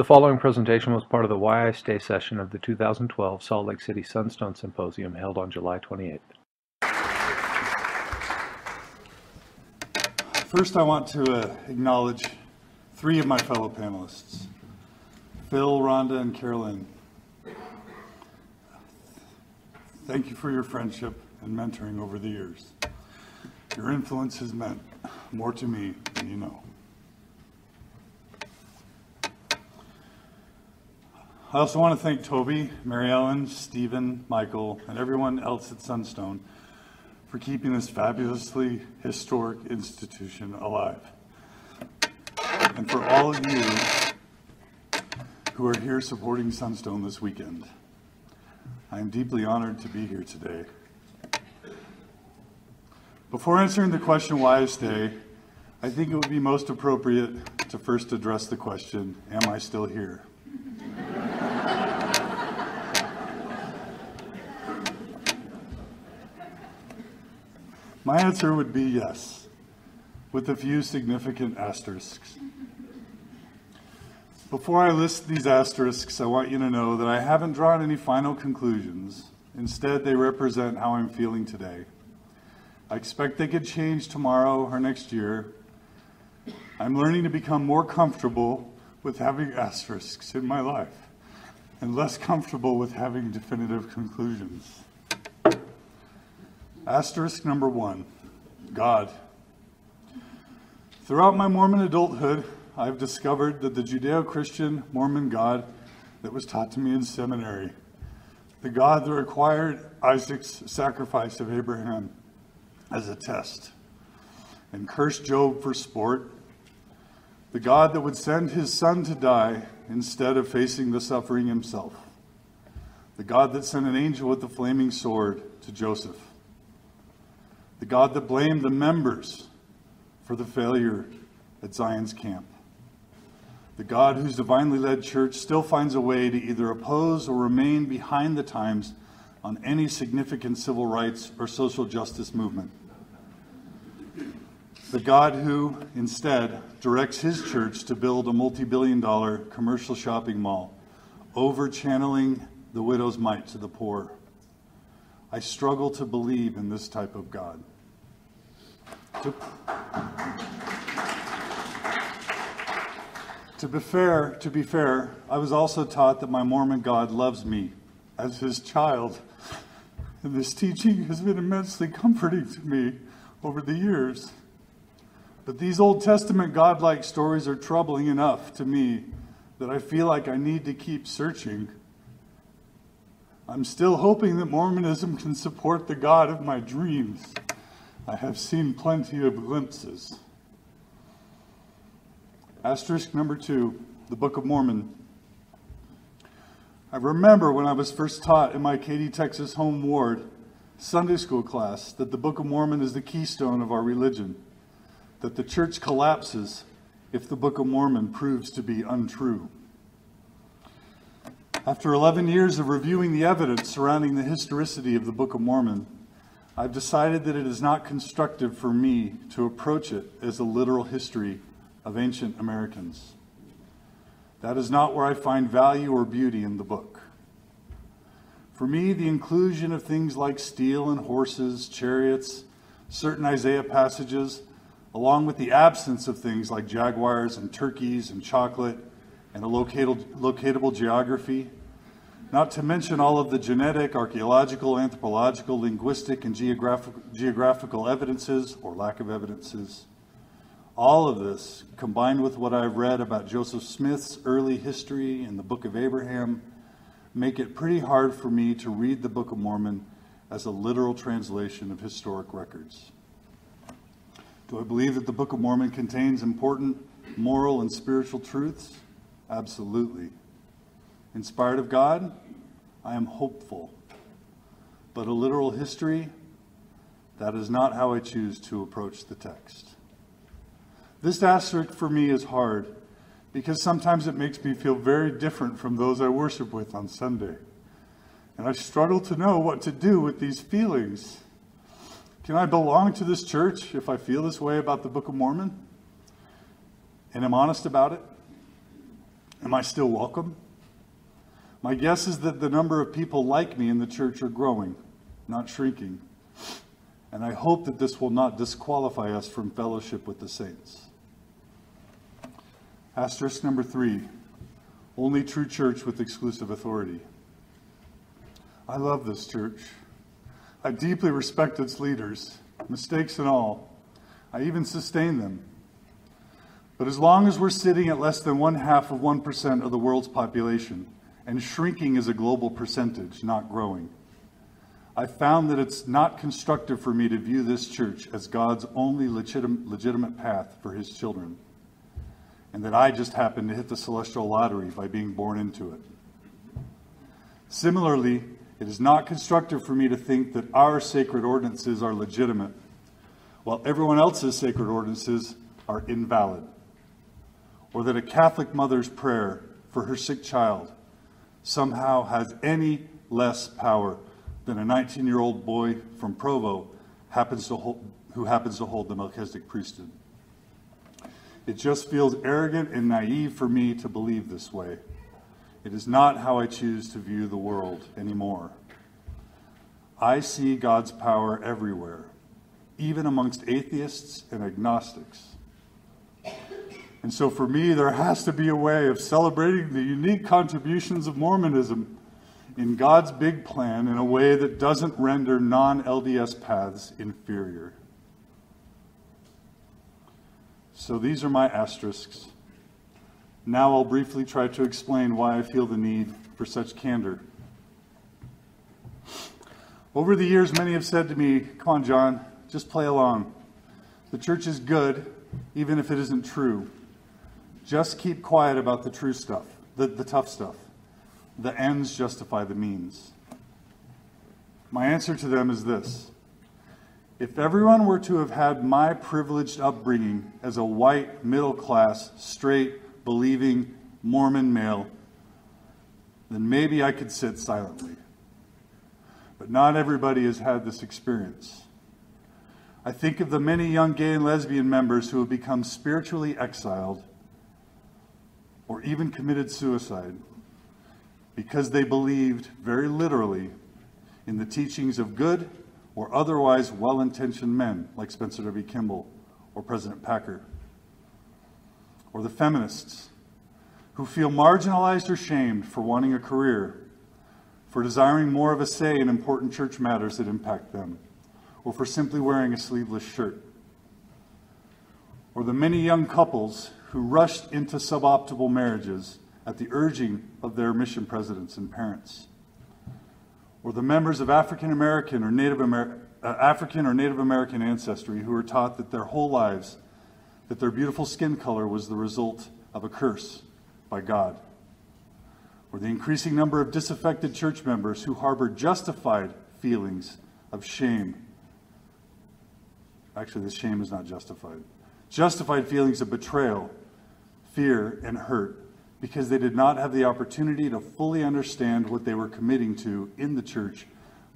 The following presentation was part of the Why I Stay session of the 2012 Salt Lake City Sunstone Symposium held on July 28th. First, I want to acknowledge three of my fellow panelists, Phil, Rhonda, and Carolyn. Thank you for your friendship and mentoring over the years. Your influence has meant more to me than you know. I also want to thank Toby, Mary Ellen, Stephen, Michael, and everyone else at Sunstone for keeping this fabulously historic institution alive. And for all of you who are here supporting Sunstone this weekend, I am deeply honored to be here today. Before answering the question why I stay, I think it would be most appropriate to first address the question, am I still here? My answer would be yes, with a few significant asterisks. Before I list these asterisks, I want you to know that I haven't drawn any final conclusions. Instead, they represent how I'm feeling today. I expect they could change tomorrow or next year. I'm learning to become more comfortable with having asterisks in my life and less comfortable with having definitive conclusions. Asterisk number one, God. Throughout my Mormon adulthood, I've discovered that the Judeo-Christian Mormon God that was taught to me in seminary, the God that required Isaac's sacrifice of Abraham as a test and cursed Job for sport, the God that would send his son to die instead of facing the suffering himself, the God that sent an angel with the flaming sword to Joseph, the God that blamed the members for the failure at Zion's camp, the God whose divinely led church still finds a way to either oppose or remain behind the times on any significant civil rights or social justice movement, the God who instead directs his church to build a multi-billion-dollar commercial shopping mall, over-channeling the widow's mite to the poor. I struggle to believe in this type of God. To be fair, I was also taught that my Mormon God loves me as his child, and this teaching has been immensely comforting to me over the years. But these Old Testament God-like stories are troubling enough to me that I feel like I need to keep searching. I'm still hoping that Mormonism can support the God of my dreams. I have seen plenty of glimpses. Asterisk number two, the Book of Mormon. I remember when I was first taught in my Katy, Texas home ward Sunday school class that the Book of Mormon is the keystone of our religion, that the church collapses if the Book of Mormon proves to be untrue. After 11 years of reviewing the evidence surrounding the historicity of the Book of Mormon, I've decided that it is not constructive for me to approach it as a literal history of ancient Americans. That is not where I find value or beauty in the book. For me, the inclusion of things like steel and horses, chariots, certain Isaiah passages, along with the absence of things like jaguars and turkeys and chocolate and a locatable geography, not to mention all of the genetic, archaeological, anthropological, linguistic, and geographical evidences or lack of evidences. All of this, combined with what I've read about Joseph Smith's early history and the Book of Abraham, make it pretty hard for me to read the Book of Mormon as a literal translation of historic records. Do I believe that the Book of Mormon contains important moral and spiritual truths? Absolutely. Inspired of God? I am hopeful. But a literal history? That is not how I choose to approach the text. This asterisk for me is hard because sometimes it makes me feel very different from those I worship with on Sunday. And I struggle to know what to do with these feelings. Can I belong to this church if I feel this way about the Book of Mormon? And am honest about it? Am I still welcome? My guess is that the number of people like me in the church are growing, not shrinking. And I hope that this will not disqualify us from fellowship with the saints. Asterisk number 3, only true church with exclusive authority. I love this church. I deeply respect its leaders, mistakes and all. I even sustain them. But as long as we're sitting at less than 0.5% of the world's population, and shrinking as a global percentage, not growing, I found that it's not constructive for me to view this church as God's only legitimate path for his children, and that I just happened to hit the celestial lottery by being born into it. Similarly, it is not constructive for me to think that our sacred ordinances are legitimate, while everyone else's sacred ordinances are invalid, or that a Catholic mother's prayer for her sick child somehow has any less power than a 19-year-old boy from Provo who happens to hold the Melchizedek priesthood. It just feels arrogant and naive for me to believe this way. It is not how I choose to view the world anymore. I see God's power everywhere, even amongst atheists and agnostics. And so for me, there has to be a way of celebrating the unique contributions of Mormonism in God's big plan in a way that doesn't render non-LDS paths inferior. So these are my asterisks. Now I'll briefly try to explain why I feel the need for such candor. Over the years, many have said to me, "Come on, John, just play along. The church is good, even if it isn't true. Just keep quiet about the true stuff, the tough stuff. The ends justify the means." My answer to them is this: if everyone were to have had my privileged upbringing as a white, middle-class, straight, believing Mormon male, then maybe I could sit silently. But not everybody has had this experience. I think of the many young gay and lesbian members who have become spiritually exiled or even committed suicide because they believed very literally in the teachings of good or otherwise well-intentioned men like Spencer W. Kimball or President Packer. Or the feminists who feel marginalized or shamed for wanting a career, for desiring more of a say in important church matters that impact them, or for simply wearing a sleeveless shirt. Or the many young couples who rushed into suboptimal marriages at the urging of their mission presidents and parents. Or the members of African or Native American ancestry who were taught that their whole lives, that their beautiful skin color was the result of a curse by God. Or the increasing number of disaffected church members who harbored justified feelings of shame. Actually, this shame is not justified. Justified feelings of betrayal, fear, and hurt because they did not have the opportunity to fully understand what they were committing to in the church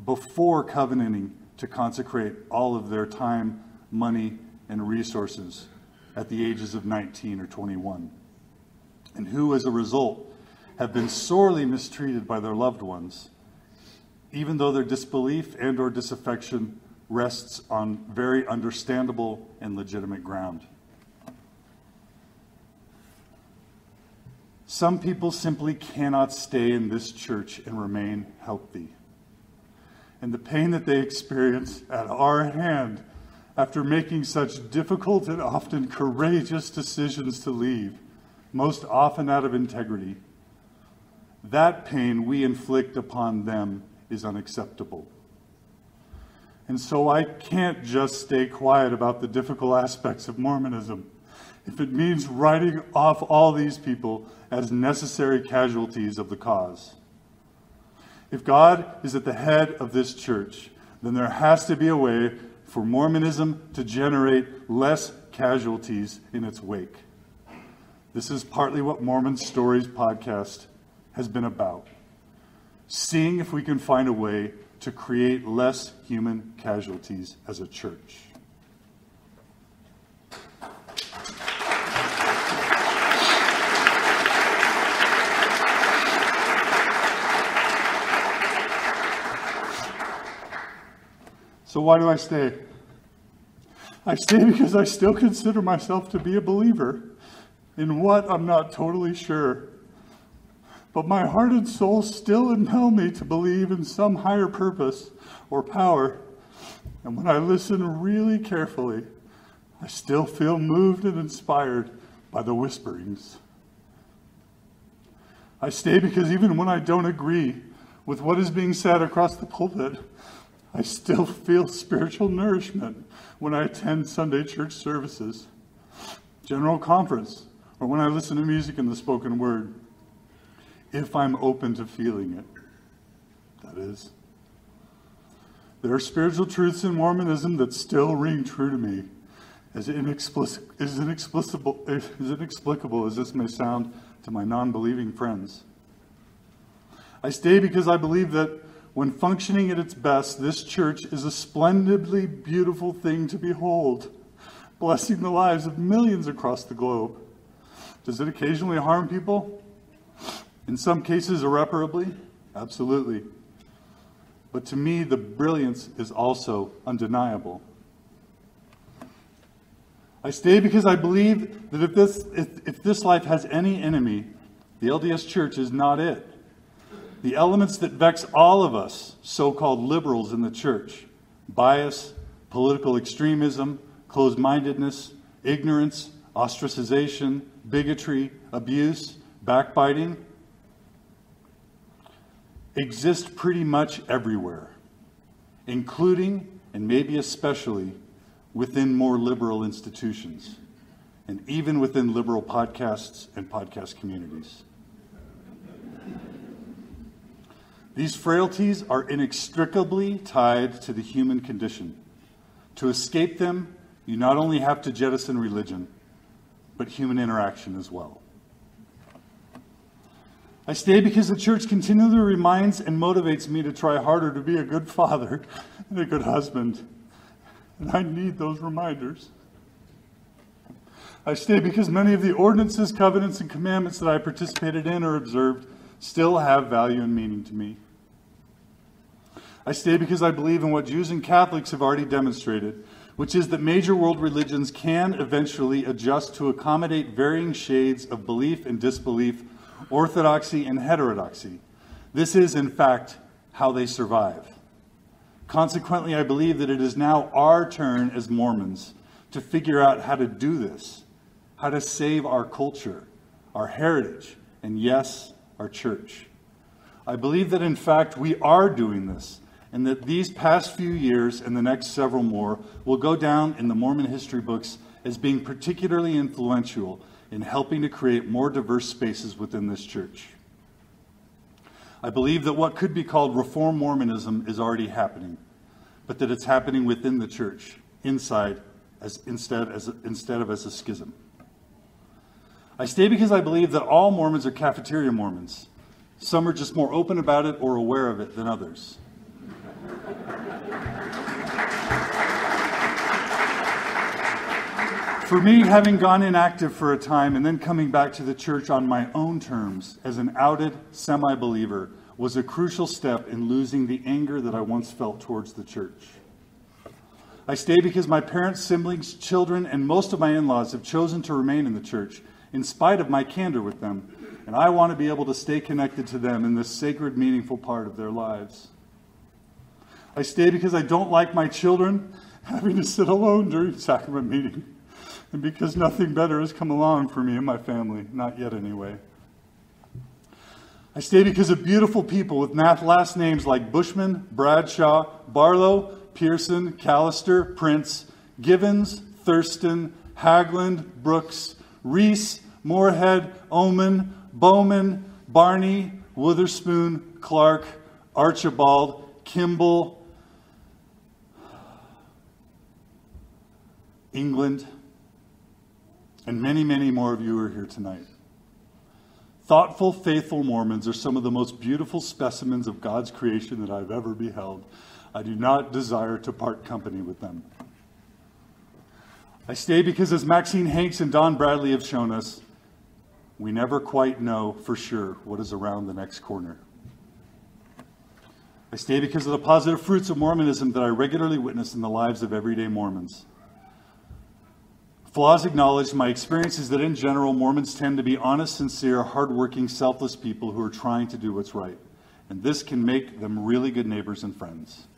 before covenanting to consecrate all of their time, money, and resources at the ages of 19 or 21. And who, as a result, have been sorely mistreated by their loved ones, even though their disbelief and or disaffection rests on very understandable and legitimate ground. Some people simply cannot stay in this church and remain healthy. And the pain that they experience at our hand after making such difficult and often courageous decisions to leave, most often out of integrity, that pain we inflict upon them is unacceptable. And so I can't just stay quiet about the difficult aspects of Mormonism if it means writing off all these people as necessary casualties of the cause. If God is at the head of this church, then there has to be a way for Mormonism to generate less casualties in its wake. This is partly what Mormon Stories podcast has been about. Seeing if we can find a way to create less human casualties as a church. So why do I stay? I stay because I still consider myself to be a believer in what I'm not totally sure. But my heart and soul still impel me to believe in some higher purpose or power. And when I listen really carefully, I still feel moved and inspired by the whisperings. I stay because even when I don't agree with what is being said across the pulpit, I still feel spiritual nourishment when I attend Sunday church services, general conference, or when I listen to music in the spoken word. If I'm open to feeling it, that is. There are spiritual truths in Mormonism that still ring true to me, as inexplicable as this may sound to my non-believing friends. I stay because I believe that when functioning at its best, this church is a splendidly beautiful thing to behold, blessing the lives of millions across the globe. Does it occasionally harm people? In some cases, irreparably? Absolutely. But to me, the brilliance is also undeniable. I stay because I believe that if this life has any enemy, the LDS Church is not it. The elements that vex all of us, so-called liberals in the church, bias, political extremism, closed-mindedness, ignorance, ostracization, bigotry, abuse, backbiting, exist pretty much everywhere, including, and maybe especially, within more liberal institutions, and even within liberal podcasts and podcast communities. These frailties are inextricably tied to the human condition. To escape them, you not only have to jettison religion, but human interaction as well. I stay because the church continually reminds and motivates me to try harder to be a good father and a good husband. And I need those reminders. I stay because many of the ordinances, covenants, and commandments that I participated in or observed still have value and meaning to me. I stay because I believe in what Jews and Catholics have already demonstrated, which is that major world religions can eventually adjust to accommodate varying shades of belief and disbelief, orthodoxy and heterodoxy. This is, in fact, how they survive. Consequently, I believe that it is now our turn as Mormons to figure out how to do this, how to save our culture, our heritage, and yes, our church. I believe that, in fact, we are doing this, and that these past few years and the next several more will go down in the Mormon history books as being particularly influential in helping to create more diverse spaces within this church. I believe that what could be called Reform Mormonism is already happening, but that it's happening within the church, inside, instead of as a schism. I stay because I believe that all Mormons are cafeteria Mormons. Some are just more open about it or aware of it than others. For me, having gone inactive for a time and then coming back to the church on my own terms as an outed semi-believer was a crucial step in losing the anger that I once felt towards the church. I stay because my parents, siblings, children, and most of my in-laws have chosen to remain in the church in spite of my candor with them, and I want to be able to stay connected to them in this sacred, meaningful part of their lives. I stay because I don't like my children having to sit alone during sacrament meeting, and because nothing better has come along for me and my family, not yet anyway. I stay because of beautiful people with last names like Bushman, Bradshaw, Barlow, Pearson, Callister, Prince, Givens, Thurston, Haglund, Brooks, Reese, Moorhead, Oman, Bowman, Barney, Witherspoon, Clark, Archibald, Kimball, England, and many, many more of you are here tonight. Thoughtful, faithful Mormons are some of the most beautiful specimens of God's creation that I've ever beheld. I do not desire to part company with them. I stay because, as Maxine Hanks and Don Bradley have shown us, we never quite know for sure what is around the next corner. I stay because of the positive fruits of Mormonism that I regularly witness in the lives of everyday Mormons. Flaws acknowledged, my experience is that in general, Mormons tend to be honest, sincere, hardworking, selfless people who are trying to do what's right. And this can make them really good neighbors and friends.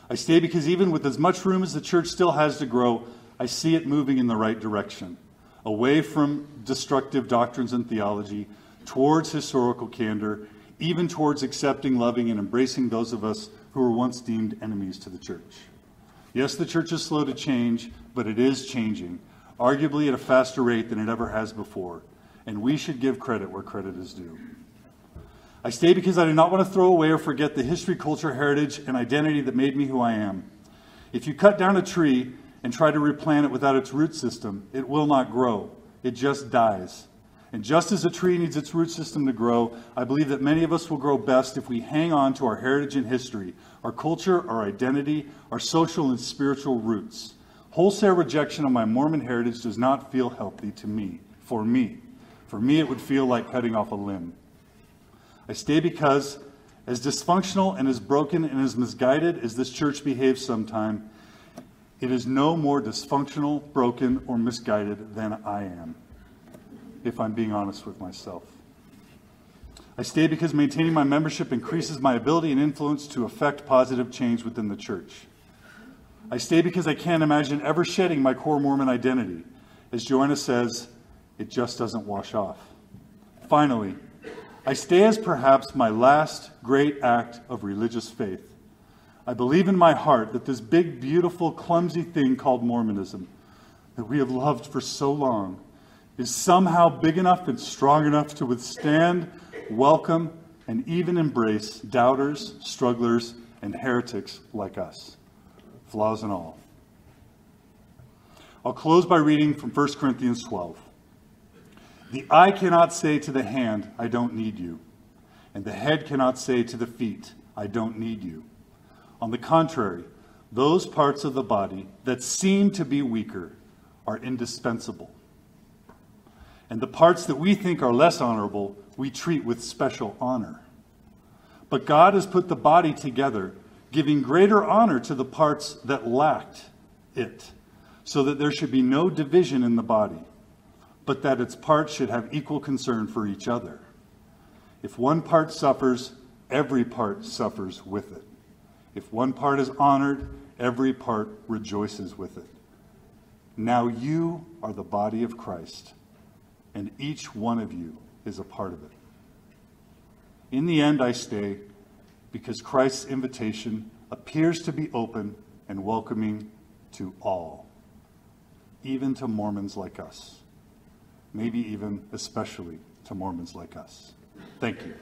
I stay because even with as much room as the church still has to grow, I see it moving in the right direction, away from destructive doctrines and theology, towards historical candor, even towards accepting, loving, and embracing those of us who were once deemed enemies to the church. Yes, the church is slow to change, but it is changing, arguably at a faster rate than it ever has before, and we should give credit where credit is due. I stay because I do not want to throw away or forget the history, culture, heritage, and identity that made me who I am. If you cut down a tree and try to replant it without its root system, it will not grow. It just dies. And just as a tree needs its root system to grow, I believe that many of us will grow best if we hang on to our heritage and history, our culture, our identity, our social and spiritual roots. Wholesale rejection of my Mormon heritage does not feel healthy to me. For me, it would feel like cutting off a limb. I stay because, as dysfunctional and as broken and as misguided as this church behaves sometimes, it is no more dysfunctional, broken, or misguided than I am, if I'm being honest with myself. I stay because maintaining my membership increases my ability and influence to affect positive change within the church. I stay because I can't imagine ever shedding my core Mormon identity. As Joanna says, it just doesn't wash off. Finally, I stay as perhaps my last great act of religious faith. I believe in my heart that this big, beautiful, clumsy thing called Mormonism, that we have loved for so long, is somehow big enough and strong enough to withstand, welcome, and even embrace doubters, strugglers, and heretics like us, flaws and all. I'll close by reading from 1 Corinthians 12. The eye cannot say to the hand, I don't need you, and the head cannot say to the feet, I don't need you. On the contrary, those parts of the body that seem to be weaker are indispensable. And the parts that we think are less honorable, we treat with special honor. But God has put the body together, giving greater honor to the parts that lacked it, so that there should be no division in the body, but that its parts should have equal concern for each other. If one part suffers, every part suffers with it. If one part is honored, every part rejoices with it. Now you are the body of Christ, and each one of you is a part of it. In the end, I stay because Christ's invitation appears to be open and welcoming to all, even to Mormons like us. Maybe even especially to Mormons like us. Thank you.